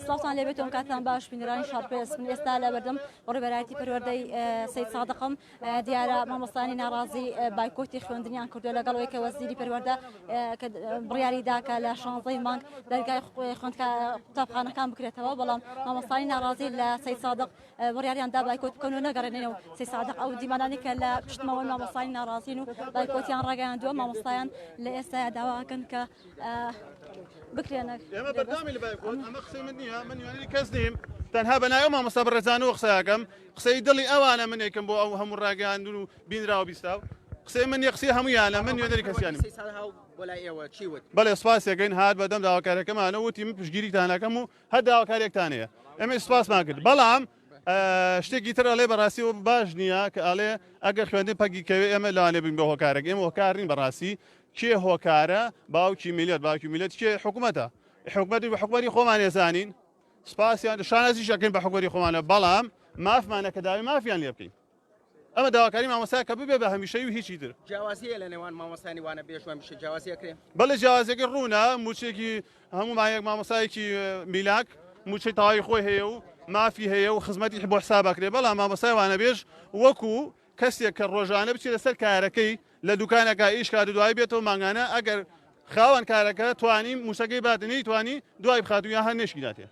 سڵاتان لێبێتەوە کاتان باش بینەرانی شارپێس من ئێستا لە بەردەم ڕێبەرایەتی پەروەردەی سەید سادقم دیارە مامۆستانی ناڕازی بایکۆتی خوێندنیان کردووە لەگەڵ ئەوەی کە وەزیری پەروەردە بڕیاری داکە لە 16 مانگ دەرگای قوتابخانەکان بکرێتەوە بەڵام مامۆستانی ناڕازی لە سەید سادق بڕیاریاندا بایکۆت بکەن و نەگەڕێنێنەوە سەید سادق ئەو دیمانانی کە لە پشتمەوەی مامۆستانی ناڕازین و بایکۆتیان ڕاگەیاندووە مامۆستایان لە ئێستا داواکەن کە بکرێنە ئێمە بەردامی لە بایکۆت ئەمە قسەی من نییە من وێنەری کەس نیم تەنها بەنایە مامۆستا بەڕێزانەوە قسەیەکەم قسەی دڵی ئەوانە منێکم بۆ ئەو هەموو ڕاگەیاندون و بینراوە بیستاو قسەی من قسەی هەموویانە من وێنەری کەسیانم بەڵێ سپاسێکەین هات بەدەم داواکارەکەمانە وتی من پشتگیریتان ئەەکەم و هەر داواکارێکتان هەیە ئێمە سپاسمان کرد بەڵام شتێکی تر ئەڵێ بەڕاستی و باش نییە کە ئەڵێ ئەگەر خوێندن پەگیکەوێ ئێمە لەوانێ بین بە هۆکارێک ئێمە هۆکارین بەڕاستی کێ هۆکارە باوکی میلەت باوکی میلەت کێ حکوومەتە حکوومەتی بە حکوومەتی خۆمان ێزانین سپاسیان شانازی شەکەین بە حکوومەتی خۆمانە بەڵام مافمانە کە داوای مافیان لێ بکەین ئەمە داواکاری مامۆستا کە ببێ بە هەمیشەی و هیچی تر جیاوازیە لە نێوان مامۆستانی وانە بێژوان میشە جیاوازیەکرێ بەڵێ جیاوازێکی ڕوونە موچێکی هەموو مایەک مامۆستایەکی میلاک موچەی تەواوی خۆی هەیە و مافی هەیە و خزمەتی بۆ حسابەکرێ بەڵام مامۆستای وانە بێژ وەکو کەسێک کە ڕۆژانە بچێت لەسەر کارەکەی لە دوکانەکە ئیش کار دوای بێتەوە مانگانە ئەگەر خاوەن کارەکە توانی موسەکەی باتنی توانی دوای بخات و یا هەر نێشکی داتێ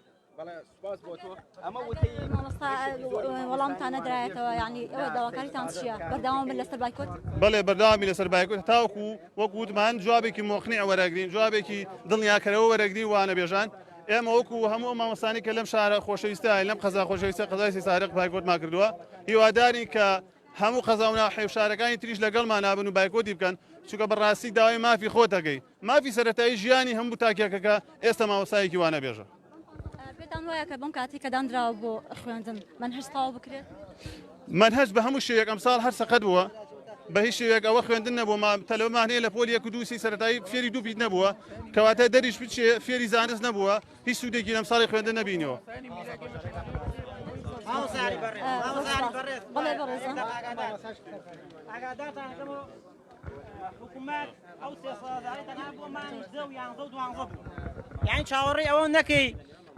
وەڵامتان نەدرایەتەوە ینی ئەوە داواکاریتان چییە بەرداوام من لەسەر بایکۆت بەڵێ بەرداوامی لەسەر بایکۆت تاوەکو وەکو وتمان جوابێکی مۆخنی وەرەگرین جوابێکی دڵنیاکەرەوە وەرەگرین وانە بێژان ئێمە وەکو هەموو مامۆستانی کە لەم شارە خۆشەویستە لەم قەزا خۆشەویستە قەزای سارق بایکۆتمان کردووە هیوادارین کە هەموو قەزا و ناحێوشارەکانی تریش لەگەڵمان نابن و بایکۆتی بکەن چونکە بەڕاستی داوای مافی خۆتەکەی مافی سەرەتایی ژیانی هەموو تاکێکەکە ئێستا مامۆستایەکی وانە بێژە پێتان وایە کە بەم کاتی کە دانراوە بۆ خوێندن منهج تەواو بکرێت منهج بە هەموو شێوەیەک ئەمساڵ هەر سەقەت بووە بە هیچ شێوەیەک ئەوە خوێندن نەبووە تەلەڤیزیۆن هەیە لە پۆلی یەک و دووسی سەرەتایی فێری دوو پیت نەبووە کەواتە دەریش بچێ فێری زانست نەبووە هیچ سوودێکی لەم ساڵی خوێندن نەبینەوە حکوومەت ئەو سێ سەڵاتداری تەنها بۆ مانگی 10 و 11 و 12 یعنی چاوەڕێی ئەوە نەکەی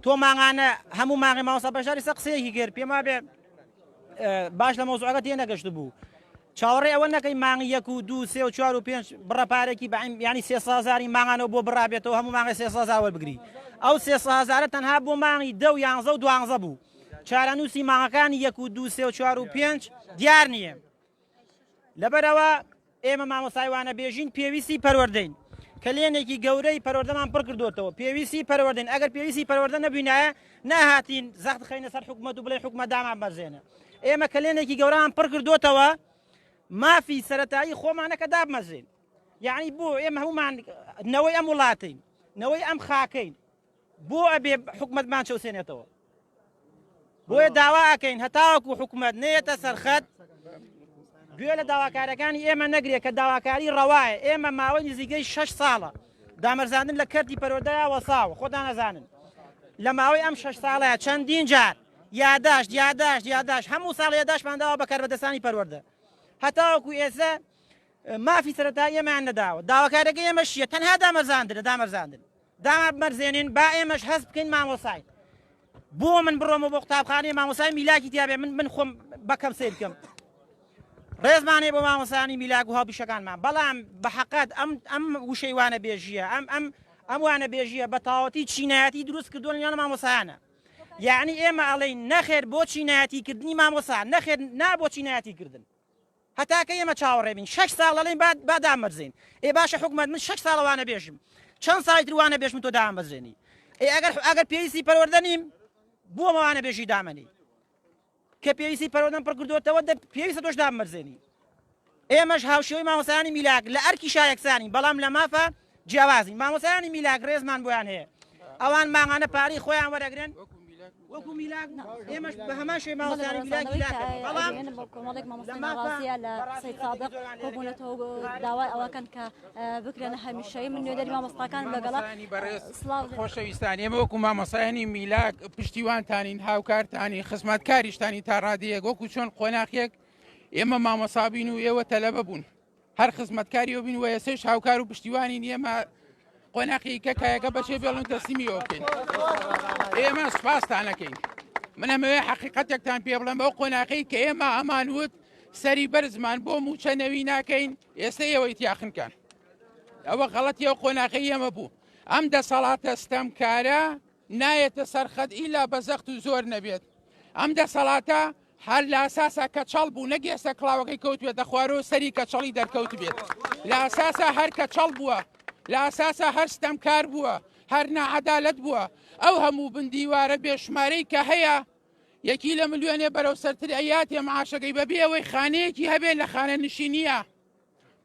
تۆ ماغانە هەموو ماغی مامۆستا بەشاری سە قسەیەکی کرد پێما بێ باش لە مۆزوعەکە تێ نەگەشت بوو چاوەڕێ ئەوە نەکەی مانگی 1 و 2 3 و 4 و 5 بڕەپارێکی ینی 300,000 ماغانەوە بۆ بڕابێتەوە هەموو ماغی 300,000 وەربگری ئەو 300,000 تەنها بۆ مانگی 10 و 11 و 12 بوو چارەنووسی ماغەکانی 1 و 2 3 و 4 و 5 دیار نییە لەبەرەوە ئێمە مامۆستای وانە بێژین پێویستی پەروەردەین کە لێنێکی گەورەی پەروەردەمان پڕ کردوتەوە پێویستی پەروەردەین ئەگەر پێویستی پەروەردە نەبینایە ناهاتین زەخت خەینە سەر حکوومەت و بڵێ حکوومەت دامان بەرزێنە ئێمە کە لێنێکی گەورەمان پڕ کردوتەوە مافی سەرەتایی خۆمانە کە دابمەزێن یعنی بۆ ئێمە هەمومان نەوەی ئەم وڵاتین نەوەی ئەم خاکەین بۆ ئەبێ حکوومەتمان چەوسێنێتەوە بۆیە داوا ئەکەین هەتاوەکو حکوومەت نێتە سەرخەت گوێ لە داواکارەکانی ئێمە نەگرێت کە داواکاری ڕەوایە ئێمە ماوەی نزیکەی 6 ساڵە دامەرزاندن لە کەرتی پەروەردەیە وەساوە خۆتان نەزانن لە ماوەی ئەم 6 ساڵەیە چەندین جار یاداشت هەموو ساڵ یاداشمان داوە بە کاربەدەستانی پەروەردە هەتاوەکو ئێستا مافی سەرەتایی ئێمەیان نەداوە داواکارەکەی ئێمە شیە تەنها دامەرزاندن دامەرزێنین با ئێمەش هەست بکەین مامۆسای بۆ من بڕۆمە بۆ قوتابخانەی مامۆسای میلاکی تیاابێ من خۆم بەکەم سیر بکەم ڕێزمانێ بۆ مامۆسانی میلاک و هاوپیشەکانمان بەڵام بە حەقەت ئەم وشەی وانە بێژیە ئەم وانە بێژیە بە تاوەتی چینایەتی دروست کردووە لەنێوان مامۆسایانە یعنی ئێمە ئەڵێین نەخێر بۆ چینایەتیکردنی مامۆسا نەخێر بۆ چینایەتیکردن هەتاکە ئێمە چاوەڕێبین 6 ساڵ لەڵێن با دامەرزێن ئێ باشە حکوومەت من 6 ساڵەوانە بێژم چەند ساڵی تروانە بێژم تۆ دامەزێنی ئەگەر پێویستی پەروەردە نیم بۆ مەوانە بێژی دامەنی کە پێویستی پەروەردەم پڕ کردوتەوە پێویستە تۆش دامەرزێنی ئێمەش هاوشێوەی مامۆسایانی میلاک لە ئەرکی شایەکسانی بەڵام لە مافە جیاوازی مامۆسایانی میلاک ڕێزمان بۆیان هەیە ئەوان ماغانە پارەی خۆیان وەرەگرن وەکو میلاک ئێمەش بە هەمان شوێ مامۆسایانی میلاکی بەڵام کۆمەڵێک مامۆستای ناڕازیە لە سەید سادق کۆبوونەتەوە داوای ئەوەکەن کە بکرێنە هەمیشەیی من نوێدەری مامۆستاکان لەگەڵا خۆشەویستان ئێمە وەکو مامۆسایانی میلاک پشتیوانتانین هاوکارتانی خزمەتکاریشتانی تا ڕادەیەک وەکو چۆن قۆناغیەک ئێمە مامۆسابین و ئێوە تەلەبە بوون هەر خزمەتکاریەوە بین و ئێسش هاوکار و پشتیوانین ئێمە قۆناقی کەکایەکە بەچێ بێڵن تەسلیمی بکەین ئێمە سوپاسانەکەین من ئەمەوێ حەقیقەتێکتان پێ بڵێم بەو قۆناقی کە ئێمە ئەمانوت سەری بەرزمان بۆ موچەنەوی ناکەین ئێستا ئێوەی تیاخنکان ئەوە غەڵەتی ئەو قۆناقی ئێمە بوو ئەم دەسەڵاتە ستەمکارە نایەتە سەرخەت ئیلا بەزەخت و زۆر نەبێت ئەم دەسەڵاتە هەر لە ئاساسا کەچەڵ بوو نەگەێستا کڵاوەکەی کەوتوێتە خوارەوە سەری کەچەڵی دەرکەوت بێت لە ئاساسا هەر کەچەڵ بووە لە ئاساسا هەر ستەمکار بووە هەر نەعەدالەت بووە ئەو هەموو بندیوارە بێشمارەی کە هەیە یەکی لە ملیۆنێ بەرەو سەرتر ئەیاتێ معاشەکەی بەبێ ئەوەی خانەیەکی هەبێت لە خانە نشینیە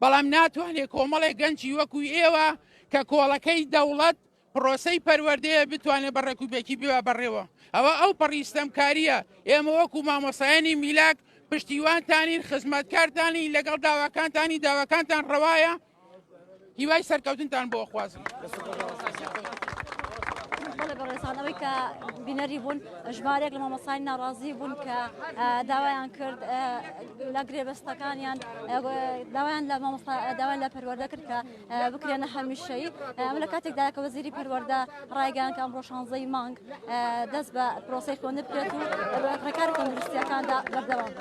بەڵام ناتوانێت کۆمەڵێک گەنجی وەکوی ئێوە کە کۆڵەکەی دەوڵەت پرۆسەی پەروەردەیە بتوانێت بەڕێکوبێکی بێوە بەڕێوە ئەوە ئەو پەڕیستەمکاریە ئێمە وەکو مامۆسایانی میلاک پشتیوانتانین خزمەتکارتانی لەگەڵ داواکانتانی داواکانتان ڕەوایە هیوای سەرکەوتنتان بۆ خوازم بەڵێ بەڕێزانەوەی کە بینەری بوون ژمارێک لە مامۆستانی ناڕازی بوون کە داوایان کرد لە گرێبەستەکانیان داوایان لە داوایان لە پەروەردە کرد کە بکرێنە هەمیشەیی ئەمە لە کاتێکدا کە وەزیری پەروەردە ڕایگەیان کە ئەمڕۆ 16 مانگ دەست بە پرۆسەی خوێندن بکرێت و ڕێکاری تەندروستیەکاندا بەردەوام